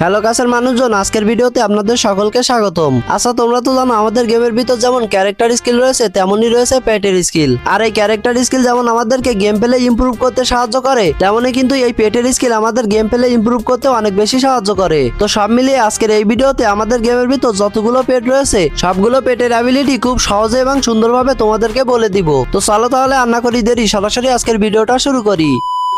Hello কাছের মানুষজন, আজকের ভিডিওতে আপনাদের সকলকে স্বাগতম। আচ্ছা, তোমরা তো জানো আমাদের গেমের ভিতর যেমন ক্যারেক্টার স্কিল রয়েছে তেমনই রয়েছে পেটের স্কিল। আর এই ক্যারেক্টার স্কিল যেমন আমাদেরকে গেম প্লে ইমপ্রুভ করতে সাহায্য করে, তেমনই কিন্তু এই পেটের স্কিল আমাদের গেম প্লে ইমপ্রুভ করতে অনেক বেশি সাহায্য করে। তো সব মিলিয়ে আজকের এই ভিডিওতে আমাদের গেমের ভিতর যতগুলো পেট রয়েছে সবগুলো পেটের অ্যাবিলিটি খুব সহজে এবং সুন্দরভাবে তোমাদেরকে বলে দিব। তো চলো তাহলে আর না করি দেরি, সরাসরি আজকের ভিডিওটা শুরু করি।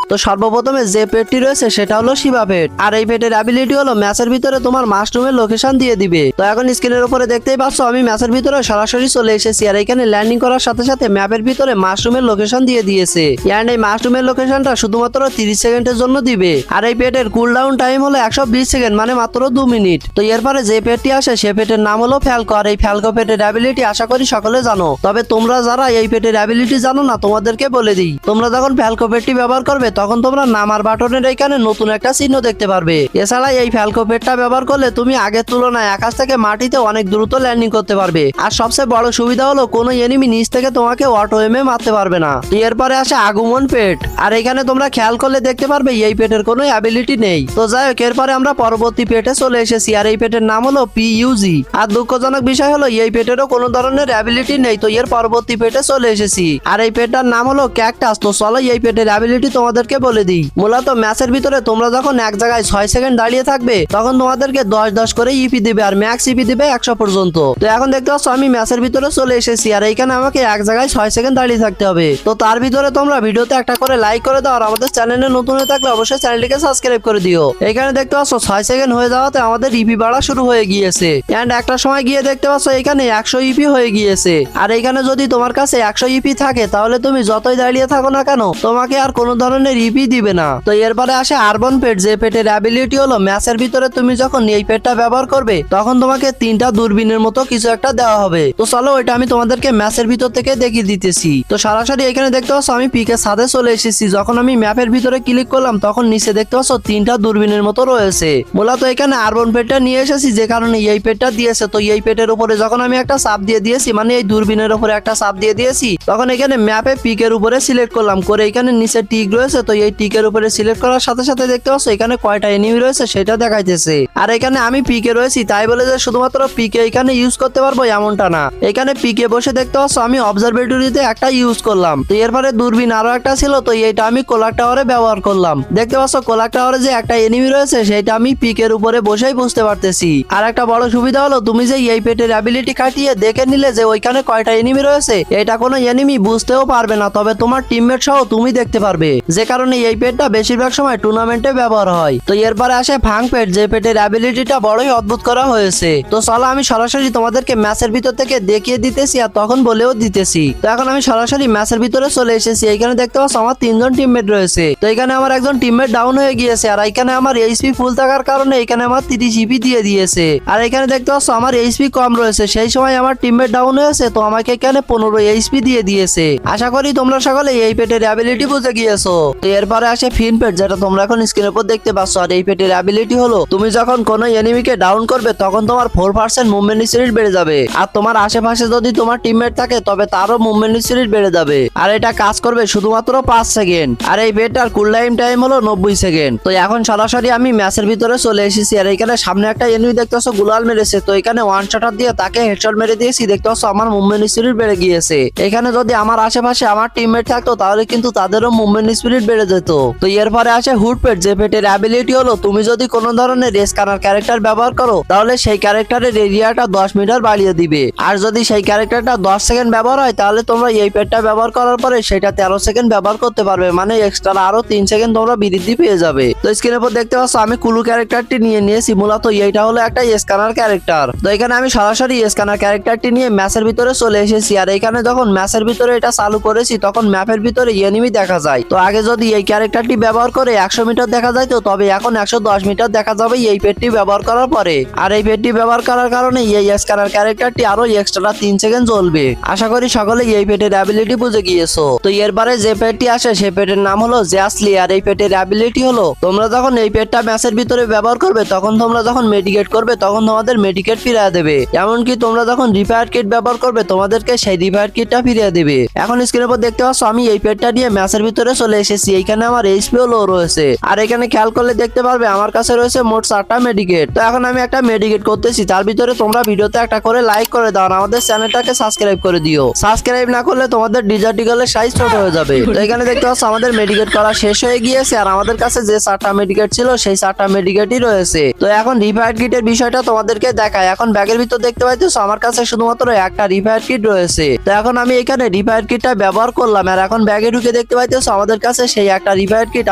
তো সর্বপ্রথমে যে পেটটি রয়েছে সেটা হলো শিবা পেট। আর এই পেটের অ্যাবিলিটি হলো ম্যাচের ভিতরে তোমার মাশরুমের লোকেশন দিয়ে দিবে। তো এখন স্ক্রিনের উপরে দেখতেই পাচ্ছ আমি ম্যাচের ভিতরে সরাসরি চলে এসেছি, আর এখানে ল্যান্ডিং করার সাথে সাথে ম্যাপের ভিতরে মাশরুমের লোকেশন দিয়ে দিয়েছে। এন্ড এই মাশরুমের লোকেশনটা শুধুমাত্র 30 সেকেন্ডের জন্য দিবে। আর এই পেটের কুলডাউন টাইম হলো 120 সেকেন্ড, মানে মাত্র 2 মিনিট। তো এরপরে যে পেটটি আসে সে পেটের নাম হলো ফ্যালকো। আর এই ফ্যালকো পেটের অ্যাবিলিটি আশা করি সকলে জানো, তবে তোমরা যারা এই পেটের অ্যাবিলিটি জানো না তোমাদেরকে বলে দিই। তোমরা যখন ফ্যালকো পেটটি ব্যবহার করবে তখন তোমরা নামার বাটনের এখানে নতুন একটা চিহ্ন দেখতে পারবে। এছাড়া এই ফ্যালকো পেটটা ব্যবহার করলে তুমি আগের তুলনায় আকাশ থেকে মাটিতে অনেক দ্রুত ল্যান্ডিং করতে পারবে। আর সবচেয়ে বড় সুবিধা হলো কোনো এনিমি নিচ থেকে তোমাকে অটো এমে মারতে পারবে না। এরপরে আসে আগমন পেট। আর এখানে তোমরা খেয়াল করলে দেখতে পারবে এই পেটের কোনো অ্যাবিলিটি নেই। তো যাই হোক, এরপরে আমরা পরবর্তী পেটে চলে এসেছি, আর এই পেটের নাম হলো পিইউজি। আর দুঃখজনক বিষয় হলো এই পেটেরও কোনো ধরনের অ্যাবিলিটি নেই। তো এর পরবর্তী পেটে চলে এসেছি, আর এই পেটটার নাম হলো ক্যাকটাস। তো চলো এই পেটের অ্যাবিলিটি তোমাদেরকে বলে দিই। মূলত ম্যাচের ভিতরে তোমরা যখন এক জায়গায় 6 সেকেন্ড দাঁড়িয়ে থাকবে তখন তোমাদেরকে 10-10 করে ইপি দিবে, আর ম্যাক্স ইপি দিবে 100 পর্যন্ত। তো এখন দেখতে পাচ্ছ আমি ম্যাচের ভিতরে চলে এসেছি, আর এইখানে আমাকে এক জায়গায় 6 সেকেন্ড দাঁড়িয়ে থাকতে হবে। তো তার ভিতরে তোমরা ভিডিওতে একটা করে লাইক করে দাও, আর আমাদের চ্যানেলে নতুন হয়ে থাকলে অবশ্যই চ্যানেলটিকে সাবস্ক্রাইব করে দিও। এখানে দেখতে পাচ্ছ 6 সেকেন্ড হয়ে যাওয়াতে আমাদের ইপি বাড়া শুরু হয়ে গিয়েছে। এন্ড একটা সময় গিয়ে দেখতে পাচ্ছ এখানে 100 ইপি হয়ে গিয়েছে। আর এখানে যদি তোমার কাছে 100 ইপি থাকে তাহলে তুমি যতই দাঁড়িয়ে থাকো না কেন তোমাকে আর কোনো ধরনের ইপি দিবে না। তো এরপরে আসে আরবন পেট। যে পেটের অ্যাবিলিটি হলো ম্যাচের ভিতরে তুমি যখন এই পেটটা ব্যবহার করবে তখন তোমাকে 3টা দূরবীনের মতো কিছু একটা দেওয়া হবে। তো চলো ওইটা আমি তোমাদেরকে ম্যাচের ভিতর থেকে দেখিয়ে দিতেছি। তো সরাসরি এখানে দেখতে পাচ্ছ আমি পিকের ছাদে চলে এসেছি। যখন আমি ম্যাপের ভিতরে ক্লিক করলাম তখন নিচে দেখতে পাচ্ছ 3টা দূরবীনের মতো রয়েছে। মূলত এখানে আরবন পেটটা নিয়ে এসেছি যে কারণে এই পেটটা দিয়েছে। তো এই পেটের উপরে যখন আমি একটা চাপ দিয়ে দিয়েছি, মানে এই দূরবীনের উপরে একটা চাপ দিয়ে দিয়েছি, তখন এখানে ম্যাপে পিকের উপরে সিলেক্ট করলাম, করে এখানে নিচে টিক রয়েছে। তো এই টিকের উপরে সিলেক্ট করার সাথে সাথে দেখতে পাচ্ছ এখানে কয়টা এনিমি রয়েছে সেটা দেখাইতেছে। আর এখানে আমি পিকে রয়েছি, তাই বলে যে শুধুমাত্র পিকে এখানে ইউজ করতে পারবো এমনটা না। এখানে পিকে বসে দেখতে পাচ্ছ আমি অবজারভেটরিতে একটা ইউজ করলাম। তো এরপরে দূরবীন আরো একটা ছিল, তো এইটা আমি কোলাক টাওয়ারে ব্যবহার করলাম। দেখতে পাচ্ছ কোলাক টাওয়ারে যে একটা এনিমি রয়েছে সেটা আমি পিকের উপরে বসেই বুঝতে পারতেছি। আর একটা বড় সুবিধা হলো তুমি যে এই পেটের অ্যাবিলিটি খাটিয়ে দেখে নিলে যে ওইখানে কয়টা এনিমি রয়েছে এটা কোনো এনিমি বুঝতেও পারবে না, তবে তোমার টিমমেট সহ তুমি দেখতে পারবে। যে কারণে এই পেটটা বেশিরভাগ সময় টুর্নামেন্টে ব্যবহার হয়। তো এরপরে আসে ফাং পেট। যে পেটের অ্যাবিলিটিটা বড়ই অদ্ভুত করা হয়েছে। তো চলো আমি সরাসরি তোমাদেরকে ম্যাচের ভিতর থেকে দেখিয়ে দিতেছি আর তখন বলেও দিতেছি। তো এখন আমি সরাসরি ম্যাচের ভিতরে চলে এসেছি। এখানে দেখতে পাচ্ছ আমার 3জন টিমমেট রয়েছে। তো এখানে আমার একজন টিমমেট ডাউন হয়ে গিয়েছে, আর এখানে আমার এইচপি ফুল থাকার কারণে এখানে আমার 30 ইপি দিয়ে দিয়েছে। আর এখানে দেখতে পাচ্ছ আমার এইচপি কম রয়েছে, সেই সময় আমার টিমমেট ডাউন হয়েছে, তো আমাকে এখানে 15 এইচপি দিয়ে দিয়েছে। আশা করি তোমরা সকলে এই পেটের অ্যাবিলিটি বুঝে গিয়েছো। তো এরপরে আসে ফিন পেট, যেটা তোমরা এখন স্ক্রিনের উপর দেখতে পাচ্ছ। আর এই পেটের অ্যাবিলিটি হলো তুমি যখন কোনো এনিমিকে ডাউন করবে তখন তোমার 4% মুভমেন্ট স্পিড বেড়ে যাবে, আর তোমার আশেপাশে যদি তোমার টিমমেট থাকে তবে তারও মুভমেন্ট স্পিড বেড়ে যাবে। আর এটা কাজ করবে শুধুমাত্র 5 সেকেন্ড। আর এই পেটটার কুলডাউন টাইম হলো 90 সেকেন্ড। তো এখন সরাসরি আমি ম্যাচের ভিতরে চলে এসেছি, আর এখানে সামনে একটা এনিমি দেখতে পাচ্ছ গুলাল মেরেছে। তো এখানে ওয়ান শটার দিয়ে তাকে হেডশট মেরে দিয়েছি। দেখতে পাচ্ছ আমার মুভমেন্ট স্পিড বেড়ে গিয়েছে। এখানে যদি আমার আশেপাশে আমার টিমমেট থাকতো তাহলে কিন্তু তাদেরও মুভমেন্ট স্পিড বেড়ে যেত। তো এরপরে আসে হুড পেট। যে পেটের অ্যাবিলিটি হলো তুমি যদি কোনো ধরনের রেস্কানার ক্যারেক্টার ব্যবহার করো তাহলে সেই ক্যারেক্টারের এরিয়াটা 10 মিটার বাড়িয়ে দিবে। আর যদি সেই ক্যারেক্টারটা 10 সেকেন্ড ব্যবহার হয় তাহলে তোমরা এই পেটটা ব্যবহার করার পরে সেটা 13 সেকেন্ড ব্যবহার করতে পারবে, মানে এক্সট্রা আরো 3 সেকেন্ড তোমরা বৃদ্ধি পেয়ে যাবে। তো স্ক্রিনের উপর দেখতে পাচ্ছ আমি কুলু ক্যারেক্টারটি নিয়ে নিয়েছি। মূলত এইটা হলো একটা স্ক্যানার ক্যারেক্টার। তো এখানে আমি সরাসরি স্ক্যানার ক্যারেক্টারটি নিয়ে ম্যাচের ভিতরে চলে এসেছি। আর এখানে যখন ম্যাচের ভিতরে এটা চালু করেছি তখন ম্যাপের ভিতরে এনিমি দেখা যায়। তো আগে যদি এই ক্যারেক্টারটি ব্যবহার করে 100 মিটার দেখা যায়, তো তবে এখন 110 মিটার দেখা যাবে এই পেটটি ব্যবহার করার পরে। আর এই পেটটি ব্যবহার করার কারণে এই স্ক্যানার ক্যারেক্টারটি আরো এক্সট্রা 3 সেকেন্ড চলবে। আশা করি সকলে এই পেটের অ্যাবিলিটি বুঝে গিয়েছো। তো এরপরে যে পেটটি আসে সে পেটের নাম হলো জ্যাসলি। আর এই পেটের অ্যাবিলিটি হলো তোমরা যখন এই পেটটা ম্যাচের ভিতরে ব্যবহার করবে তখন তোমরা যখন মেডিকেট করবে তখন তোমাদের মেডিকেট ফিরিয়ে দেবে। এমনকি তোমরা যখন রিপেয়ার কিট ব্যবহার করবে তোমাদেরকে সেই রিপেয়ার কিটটা ফিরিয়ে দেবে। এখন স্ক্রিনের উপর দেখতে পাচ্ছ আমি এই পেটটা নিয়ে ম্যাচের ভিতরে চলে এসেছি। এইখানে আমার এইচপিও লো রয়েছে। আর এখানে খেয়াল করলে দেখতে পারবে আমার কাছে রয়েছে মোট 4টা মেডিকেট। তো এখন আমি একটা মেডিকেট করতেছি, তার ভিতরে তোমরা ভিডিওতে একটা করে লাইক করে দাও আর আমাদের চ্যানেলটাকে সাবস্ক্রাইব করে দিও। সাবস্ক্রাইব না করলে তোমাদের ডিজার্ট ইগলের সাইজ ছোট হয়ে যাবে। তো এখানে দেখতে পাচ্ছ আমাদের মেডিকেট করা শেষ হয়ে গিয়েছে আর আমাদের কাছে যে 4টা মেডিকেট ছিল সেই 4টা মেডিকেটই রয়েছে। তো এখন রিফায়ার কিটের বিষয়টা তোমাদেরকে দেখায়। এখন ব্যাগের ভিতর দেখতে পাইতেছো আমার কাছে শুধুমাত্র একটা রিফায়ার কিট রয়েছে। তো এখন আমি এখানে রিফায়ার কিটটা ব্যবহার করলাম আর এখন ব্যাগে ঢুকে দেখতে পাইতেছো আমাদের কাছে সেই একটা রিফায়ার কিট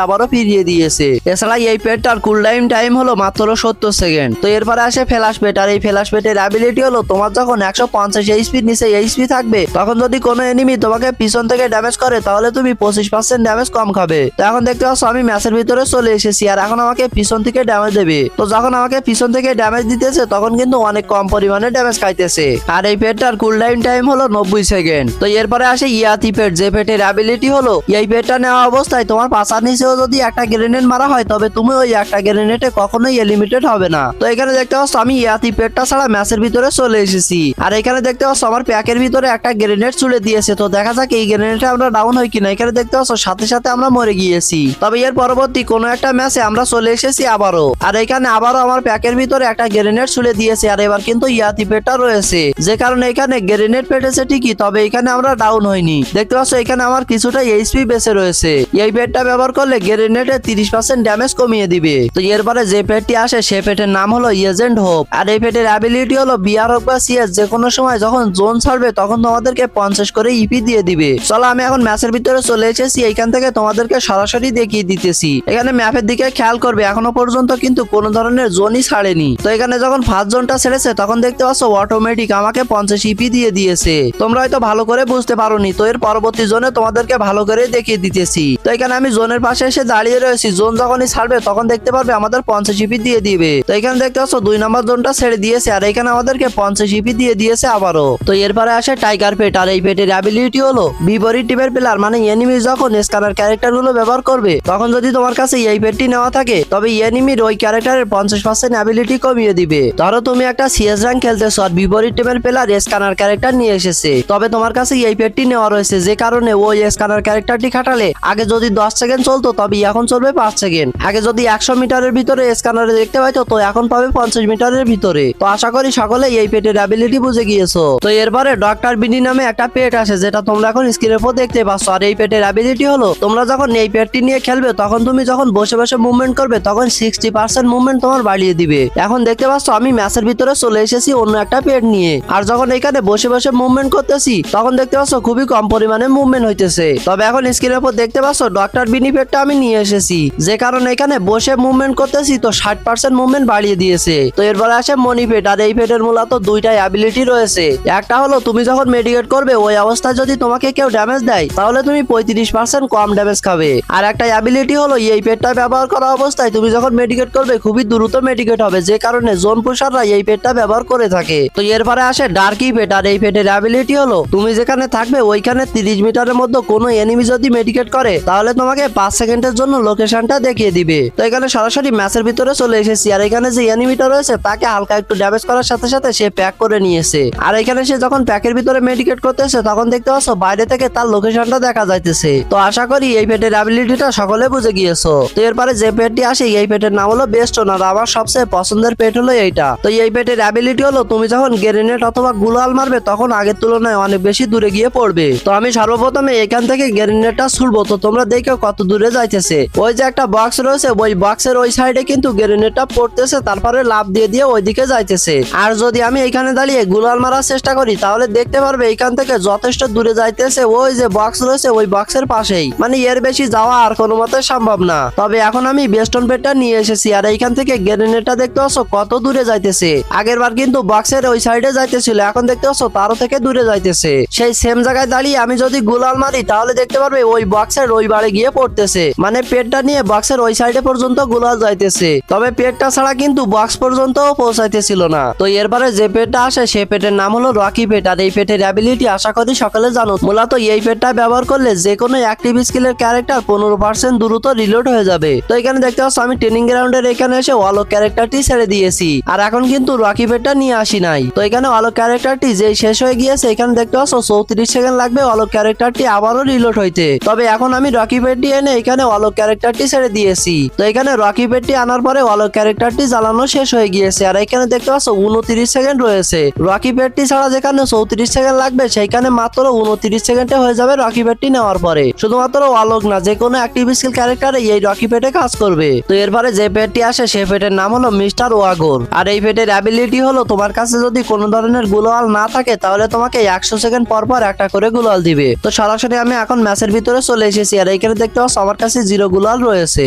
আবারও ফিরিয়ে দিয়েছে। এছাড়া এই পেটটার কুলডাউন টাইম হলো মাত্র 70 সেকেন্ড। তো এরপরে আসে ফ্ল্যাশ পেট আর এই ফ্ল্যাশ পেটের অ্যাবিলিটি হলো তোমার যখন 150 এইচপির নিচে এইচপি থাকবে তখন যদি কোনো এনিমি তোমাকে পিছন থেকে ড্যামেজ করে তাহলে তুমি 25% ড্যামেজ কম খাবে। তো এখন দেখতে পাচ্ছ আমি ম্যাচের ভিতরে চলে এসেছি আর এখন আমাকে পিছন থেকে ড্যামেজ দেবে। তো যখন আমাকে পিছন থেকে ড্যামেজ দিতেছে তখন কিন্তু অনেক কম পরিমাণে ড্যামেজ খাইতেছে আর এই পেটটার কুলডাউন টাইম হলো 90 সেকেন্ড। তো এরপরে আসে ইয়াতি পেট, যে পেটের অ্যাবিলিটি হলো এই পেটটা নেওয়া অবস্থায় তোমার পাছার নিচেও যদি একটা গ্রেনেড মারা হয় তবে তুমি ওই একটা গ্রেনেডে কখনোই এলিমিটেড হবে না। তো এখানে দেখতে পাচ্ছ আমি ইয়াতি পেটটা ছাড়া ম্যাচের ভিতরে চলে এসেছি আর এখানে দেখতে পাচ্ছ আমার প্যাকের ভিতরে একটা গ্রেনেড ছুড়ে দিয়েছে। তো দেখা যাক এই গ্রেনেডে আমরা ডাউন হই কিনা। এখানে দেখতে পাচ্ছ সাথে সাথে আমরা মরে গিয়েছি। তবে এর পরবর্তী কোনো একটা ম্যাচে আমরা চলে এসেছি আবারও আর এখানে আবারও আমার প্যাকের ভিতরে একটা গ্রেনেড ছুড়ে দিয়েছে আর এবার কিন্তু ইয়াতি পেটটা রয়েছে, যে কারণে এখানে গ্রেনেড পেটেছে ঠিকই তবে এখানে আমরা ডাউন হইনি। দেখতে পাচ্ছ এখানে আমার কিছুটা এইচপি বেঁচে রয়েছে। এই পেটটা ব্যবহার করলে গ্রেনেডে 30% ড্যামেজ কমিয়ে দিবে। তো এরপরে যে পেটটি আসে সে পেটের নাম হলো এজেন্ট হোপ আর এই পেটের অ্যাবিলিটি হলো বিআর হোক বা সিএস যে কোনো সময় যখন জোন ছাড়বে তখন তোমাদেরকে 50 করে ইপি দিয়ে দিবে। চলো আমি এখন ম্যাচের ভিতরে চলে এসেছি, এইখান থেকে তোমাদেরকে সরাসরি দেখিয়ে দিতেছি। এখানে ম্যাপের দিকে খেয়াল করবে এখনো পর্যন্ত কিন্তু কোনো ধরনের জোনই ছাড়েনি। তো এখানে যখন ফার্স্ট জোনটা ছেড়েছে তখন দেখতে পাচ্ছ অটোমেটিক আমাকে 50 ইপি দিয়ে দিয়েছে। তোমরা হয়তো ভালো করে বুঝতে পারোনি, তো এর পরবর্তী জোনে তোমাদেরকে ভালো করে দেখিয়ে দিতেছি। তো এখানে আমি জোনের পাশে এসে দাঁড়িয়ে রয়েছি, জোন যখনই ছাড়বে তখন দেখতে পারবে আমাদের 50 ইপি দিয়ে দিবে। তো এখানে দেখতে পাচ্ছ 2 নম্বর জোনটা ছেড়ে দিয়েছে আর এখানে আমাদেরকে 50 ইপি দিয়ে দিয়েছে আবারও। তো এরপরে আসে টাইগার পেট আর এই পেটের অ্যাবিলিটি হলো বিপরীত টিমের প্লেয়ার মানে এনিমি যখন স্ক্যানার ক্যারেক্টার গুলো ব্যবহার করবে তখন যদি তোমার কাছে এই পেটটি নেওয়া থাকে তবে এনিমির ওই ক্যারেক্টারের 50% অ্যাবিলিটি কমিয়ে দিবে। ধরো তুমি একটা সিএস র্যাঙ্ক খেলতেছো আর বিপরীত টিমের প্লেয়ার স্ক্যানার ক্যারেক্টার নিয়ে এসেছে, তবে তোমার কাছে এই পেটটি নেওয়া রয়েছে যে কারণে ওই স্ক্যানার ক্যারেক্টারটি খাটালে আগে যদি 10 সেকেন্ড চলতো তবে এখন চলবে 5 সেকেন্ড। আগে যদি 100 মিটারের ভিতরে স্ক্যানারে দেখতে পাইতো তো এখন পাবে 50 মিটারের ভিতরে। তো আশা করি সকলে এই পেটের অ্যাবিলিটি বুঝে গিয়েছো। তো এরপরে ডক্টর বিনি নামে একটা পেট আসে যেটা তোমরা এখন স্ক্রিনের উপর দেখতে পাচ্ছ আর এই পেটের অ্যাবিলিটি হলো তোমরা যখন এই পেটটি নিয়ে খেলবে তখন তুমি যখন বসে বসে মুভমেন্ট করবে তখন 60% মুভমেন্ট তোমার বাড়িয়ে দিবে। এখন দেখতে পাচ্ছ আমি ম্যাচের ভিতরে চলে এসেছি অন্য একটা পেট নিয়ে আর যখন এখানে বসে বসে মুভমেন্ট করতেছি তখন দেখতে পাচ্ছ খুবই কম পরিমাণে মুভমেন্ট হইতেছে। তবে এখন স্ক্রিনের উপর দেখতে পাচ্ছ ডক্টর বিনি পেটটা আমি নিয়ে এসেছি যে কারণে এখানে বসে মুভমেন্ট করতেছি তো 60% মুভমেন্ট বাড়িয়ে দিয়েছে। তো এরপরে আসে মনি পেট আর এই পেটের মূলত দুইটাই অ্যাবিলিটি রয়েছে। একটা হলো তুমি যখন মেডিকেট করবে ওই অবস্থায় যদি তোমাকে কেউ ড্যামেজ দেয় তাহলে তুমি 35% কম ড্যামেজ খাবে। আর একটা অ্যাবিলিটি হলো এই পেটটা ব্যবহার করা অবস্থায় তুমি যখন মেডিকেট করবে খুবই দ্রুত মেডিকেট হবে যে কারণে জোন পুশাররা এই পেটটা ব্যবহার করে থাকে। তো এরপরে আসে ডার্কি পেট আর এই পেটের অ্যাবিলিটি হলো তুমি যেখানে থাকবে ওইখানে 30 মিটারের মধ্যে কোনো এনিমি যদি মেডিকেট করে তাহলে তোমাকে 5 সেকেন্ডের জন্য লোকেশনটা দেখিয়ে দিবে। তো এখানে সরাসরি ম্যাচের ভিতরে চলে এসেছি আর এখানে যে এনিমিটা রয়েছে তাকে হালকা একটু ড্যামেজ করার সাথে সাথে সে প্যাক করে নিয়েছে আর এখানে সে যখন প্যাকের ভিতরে মেডিকেট করতেছে তখন দেখতে পাচ্ছ বাইরে থেকে তার লোকেশনটা দেখা যাইতেছে। তো আশা করি এই পেটের অ্যাবিলিটিটা সকলে বুঝে গিয়েছো। তো এরপরে যে পেটটি আসে এই পেটের নাম হলো বেস্ট ওনার, আমার সবচেয়ে পছন্দের পেট হলো এইটা। তো এই পেটের অ্যাবিলিটি হলো তুমি যখন গ্রেনেড অথবা গুলাল মারবে তখন আগের তুলনায় অনেক বেশি দূরে গিয়ে পড়বে। তো আমি সর্বপ্রথমে এখান থেকে গ্রেনেডটা ছুড়বো, তো তোমরা দেখো কত দূরে যাইতেছে। ওই যে একটা বক্স রয়েছে ওই বক্সের ওই সাইডে কিন্তু গ্রেনেডটা পড়তেছে তারপরে লাফ দিয়ে দিয়ে ওইদিকে যাইতেছে। আর যদি আমি এখানে দাঁড়িয়ে গুলাল মারার চেষ্টা করি তাহলে দেখতে পারবে এখান থেকে যথেষ্ট দূরে যাইতেছে ওই যে বক্স রয়েছে ওই বক্সের পাশেই, মানে এর বেশি যাওয়া আর কোনো মতে সম্ভব না। তবে এখন আমি বেস্টন পেটটা নিয়ে এসেছি আর এইখান থেকে গ্রেনেডটা দেখতে পাচ্ছ কত দূরে যাইতেছে। আগের বার কিন্তু বক্সের ওই সাইডে যাইতেছিল, এখন দেখতে পাচ্ছ তারও থেকে দূরে যাইতেছে। সেই সেম জায়গায় দাঁড়িয়ে আমি যদি গুলাল মারি তাহলে দেখতে পারবে ওই বক্সের ওই বারে গিয়ে পড়তেছে, মানে পেটটা নিয়ে বক্সের ওই সাইডে পর্যন্ত গুলাল যাইতেছে। তবে পেটটা ছাড়া কিন্তু বক্স পর্যন্ত পৌঁছাইতেছিল না। তো এরপরে যে পেটটা আসে সে পেটের নাম হলো রকি পেট আর এই পেটের অ্যাবিলিটি আশা করি সকলে জানো। মূলত এই পেটটা ব্যবহার করলে যে কোনো অ্যাক্টিভ স্কিলের ক্যারেক্টার 15% দ্রুত রিলোড হয়ে যাবে। তো এখানে দেখতে পাচ্ছ আমি ট্রেনিং গ্রাউন্ডের এখানে এসে অলক ক্যারেক্টারটি ছেড়ে দিয়েছি আর এখন কিন্তু রকি পেটটা নিয়ে আসি নাই। তো এখানে অলক ক্যারেক্টারটি যে শেষ হয়ে গিয়েছে এখানে দেখতে পাচ্ছ 34 সেকেন্ড লাগবে অলক ক্যারেক্টারটি আবারও রিলোড হইতে। তবে এখন আমি রকি পেটটি এনে এখানে অলোক ক্যারেক্টারটি ছেড়ে দিয়েছি। তো এখানে রকি পেটটি আনার পরে অলোক ক্যারেক্টারটি জ্বালানো শেষ হয়ে গিয়েছে। আর এখানে দেখতে পাচ্ছ 29 সেকেন্ড রয়েছে। রকি পেটটি ছাড়া যেখানে 34 সেকেন্ড লাগবে সেখানে মাত্র 29 সেকেন্ডে হয়ে যাবে রকি পেটটি নেওয়ার পরে। শুধুমাত্র অলোক না, যে কোনো অ্যাক্টিভ স্কিল ক্যারেক্টারে এই রকি পেটে কাজ করবে। তো এরপরে যে পেটটি আসে সে পেটের নাম হলো মিস্টার ওয়াগর। আর এই পেটের অ্যাবিলিটি হলো তোমার কাছে যদি কোনো ধরনের গ্লোয়াল না থাকে তাহলে তোমাকে 100 সেকেন্ড পর পর একটা করে গ্লোয়াল দিবে। তো সরাসরি আমি এখন ম্যাচের ভিতরে চলে এসেছি। আর এখানে দেখতে পাচ্ছ আমার কাছে 0 গ্লোয়াল রয়েছে।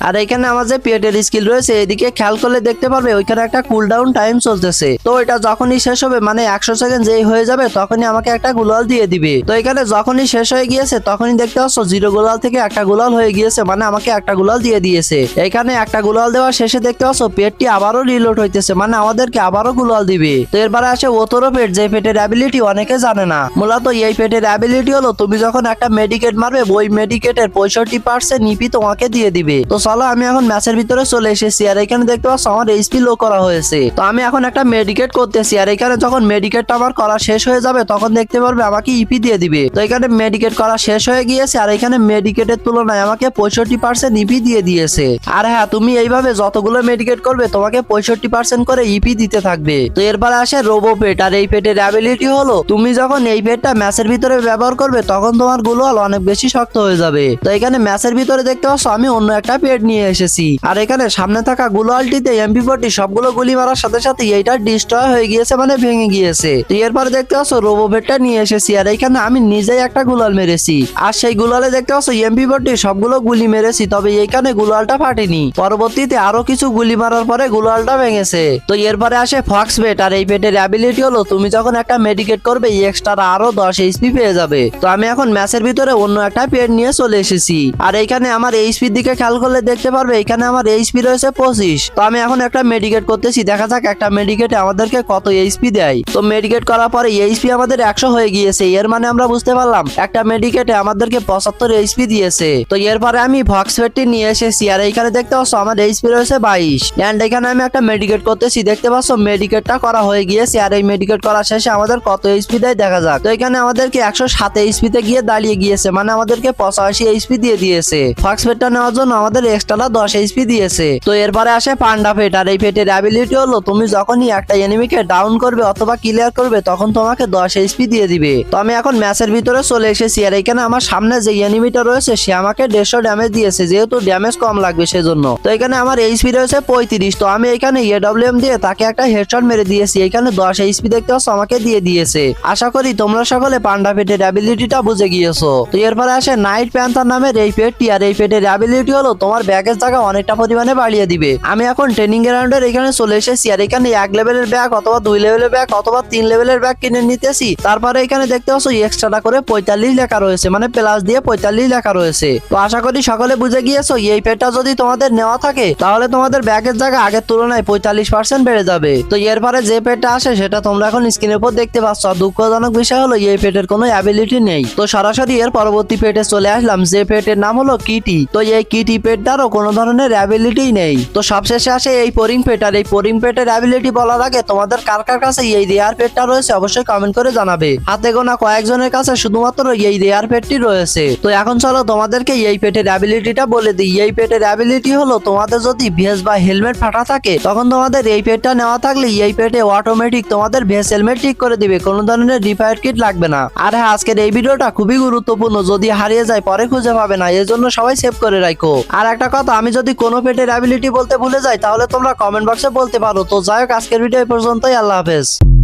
আর এখানে আমার যে পেটের স্কিল রয়েছে এদিকে খেয়াল করলে দেখতে পারবে ওইখানে একটা কুলডাউন টাইম চলতেছে। তো এটা যখনই শেষ হবে মানে 100 সেকেন্ড যেই হয়ে যাবে তখনই আমাকে একটা গ্লোয়াল দিয়ে দিবে। তো এখানে যখনই শেষ হয়ে গিয়েছে তখনই দেখতে পাচ্ছ 0 গ্লোয়াল থেকে একটা গ্লোয়াল হয়ে গিয়েছে, মানে আমাকে একটা গ্লোয়াল দিয়ে দিয়েছে। এখানে একটা গ্লোয়াল দেওয়ার শেষে দেখতে পাচ্ছ পেটটি আবারও রিলোড হইতেছে, মানে আমাদেরকে আবারও গ্লোয়াল দিবে। তো এরপরে আসে ওতরো পেট, যে পেটের অ্যাবিলিটি অনেকে জানে না। মূলত এই পেটের অ্যাবিলিটি হলো তুমি যখন একটা মেডিকেট মারবে ওই মেডিকেটের 65% ইপি তোমাকে দিয়ে দিবে। তো চলো আমি এখন ম্যাচের ভিতরে চলে এসেছি। আর এখানে দেখতে পাচ্ছ আমার এইচপি লো করা হয়েছে। তো আমি এখন একটা মেডিকেট করতেছি। আর এখানে যখন মেডিকেটটা আমার করা শেষ হয়ে যাবে তখন দেখতে পারবে আমাকে ইপি দিয়ে দিবে। তো এখানে মেডিকেট করা শেষ হয়ে গিয়েছে। আর এখানে মেডিকেটের তুলনায় আমাকে 65% ইপি দিয়ে দিয়েছে। আর হ্যাঁ, তুমি এইভাবে যতগুলো মেডিকেট করবে তোমাকে 65% করে ইপি দিতে থাকবে। তো এরপরে আসে রোবো পেট। আর এই পেটের অ্যাবিলিটি হলো তুমি যখন এই পেটটা ম্যাচের ভিতরে ব্যবহার করবে তখন তোমার গ্লোয়াল অনেক বেশি শক্ত হয়ে যাবে। তো এখানে ম্যাচের ভিতরে দেখতে পাচ্ছ আমি অন্য একটা পেট নিয়ে এসেছি। আর এখানে সামনে থাকা গ্লোয়ালটিতে MP40 সবগুলো গুলি মারার সাথে সাথে এইটা ডিস্ট্রয় হয়ে গিয়েছে, মানে ভেঙে গিয়েছে। তো এরপরে দেখতে পাচ্ছ রোবো পেটটা নিয়ে এসেছি। আর এখানে আমি নিজেই একটা গ্লোয়াল মেরেছি। আর সেই গ্লোয়ালে দেখতে পাচ্ছ MP40 সবগুলো গুলি মেরেছি, তবে এইখানে গ্লোয়ালটা ফাটেনি। পরবর্তীতে আরো কিছু গুলি মারার পরে গ্লোয়ালটা ভেঙেছে। তো এরপরে আসে ফক্স পেট। আর এই পেটের অ্যাবিলিটি হলো তুমি যখন একটা মেডিকেট করবে এক্সট্রা আরো 10 এইচপি পেয়ে যাবে। তো আমি এখন ম্যাচের ভিতরে অন্য একটা পেট নিয়ে চলে এসেছি। আর এইখানে আমার এইচপির দিকে খেয়াল করলে দেখতে পারবে এখানে আমার এইচপি রয়েছে 25। তো আমি এখন একটা মেডিকেট করতেছি, দেখা যাক একটা মেডিকেটে আমাদেরকে কত এইচপি দেয়। তো মেডিকেট করার পরে এইচপি আমাদের 100 হয়ে গিয়েছে। এর মানে আমরা বুঝতে পারলাম একটা মেডিকেটে আমাদেরকে 75 এইচপি দিয়েছে। তো এরপরে আমি ফক্স পেটটি নিয়ে এসেছি। আর এইখানে দেখতে পাচ্ছ আমার এইচপি রয়েছে 22। এন্ড এখানে আমি একটা মেডিকেট করতেছি, দেখতে পাচ্ছ মেডিকেটটা করা হয়ে গিয়েছে। আর এই মেডিকেট করার শেষে আমাদের কত এইচপি দেয় দেখা যাক। তো এখানে আমাদেরকে 107 এইচপি তে গিয়ে দাঁড়িয়ে গিয়েছে, মানে আমাদেরকে 85 এইচপি দিয়ে দিয়েছে। ফক্স পেটটা নেওয়ার জন্য আমাদের এক্সট্রা 10 এইচপি দিয়েছে। তো এরপরে আসে পান্ডা পেট। আর এই পেটের অ্যাবিলিটি হলো তুমি যখনই একটা এনিমিকে ডাউন করবে অথবা ক্লিয়ার করবে তখন তোমাকে 10 এইচপি দিয়ে দিবে। তো আমি এখন ম্যাচের ভিতরে চলে এসেছি। আর এখানে আমার সামনে যে এনিমিটা রয়েছে সে আমাকে 150 ড্যামেজ দিয়েছে, যেহেতু ড্যামেজ কম লাগবে সেজন্য। তো এখানে আমার এইচপি রয়েছে 35। তো আমি এখানে AWM দিয়ে তাকে একটা হেডশট মেরে দিয়েছি। এখানে 10 এইচপি দেখতে পাচ্ছ আমাকে দিয়ে দিয়েছে। আশা করি তোমরা সকলে পান্ডা পেটের অ্যাবিলিটিটা বুঝে গিয়েছো। তো এরপরে আসে নাইট প্যান্থার নামের এই পেটটি। আর এই পেটের অ্যাবিলিটি হলো তোমার ব্যাগের জায়গা অনেকটা পরিমাণে বাড়িয়ে দিবে। আমি এখন ট্রেনিং গ্রাউন্ডের এখানে চলে এসেছি। আর এখানে 1 লেভেলের ব্যাগ অথবা 2 লেভেলের ব্যাগ অথবা 3 লেভেলের ব্যাগ কিনে নিতেছি। তারপরে এখানে দেখতে পাচ্ছ এক্সট্রা করে 45 লেখা রয়েছে, মানে প্লাস দিয়ে 45 লেখা রয়েছে। তো আশা করি সকলে বুঝে গিয়েছো এই পেটটা যদি তোমাদের নেওয়া থাকে তাহলে তোমাদের ব্যাগের জায়গা আগের তুলনায় 45% বেড়ে যাবে। তো এরপরে যে পেটটা আসে সেটা তোমরা এখন স্ক্রিনের উপর দেখতে পাচ্ছ। দুঃখজনক বিষয় হলো এই পেটের কোনো অ্যাবিলিটি নেই। তো সরাসরি এর পরবর্তী পেটে চলে আসলাম, যে পেটের নাম হলো কিটি। তো এই কিটি পেটটারও কোনো ধরনের অ্যাবিলিটি নেই। তো সবশেষে আসে এই পোরিং পেট। আর এই পোরিং পেটের অ্যাবিলিটি বলার আগে তোমাদের কার কার কাছে এই রেয়ার পেটটা রয়েছে অবশ্যই কমেন্ট করে জানাবে। হাতে গোনা কয়েকজনের কাছে শুধুমাত্র এই রেয়ার পেটটি রয়েছে। তো এখন চলো তোমাদেরকে এই পেটের অ্যাবিলিটিটা বলে দিই। এই পেটের অ্যাবিলিটি হলো তোমাদের যদি ভেস বা হেলমেট ফাটা থাকে তখন তোমাদের এই পেটটা নেওয়া থাকলে এই পেটে অটোমেটিক তোমাদের ভেস হেলমেট ঠিক করে দিবে, কোনো ধরনের রিপেয়ার কিট লাগবে না। আর হ্যাঁ, আজকের এই ভিডিওটা খুবই গুরুত্বপূর্ণ, যদি হারিয়ে যায় পরে খুঁজে পাবে না, এর জন্য সবাই সেভ করে রাখো। আর একটা কথা, আমি যদি কোনো পেটের অ্যাবিলিটি বলতে ভুলে যাই তাহলে তোমরা কমেন্ট বক্সে বলতে পারো। তো যাই হোক, আজকের ভিডিও এই পর্যন্তই। আল্লাহ হাফেজ।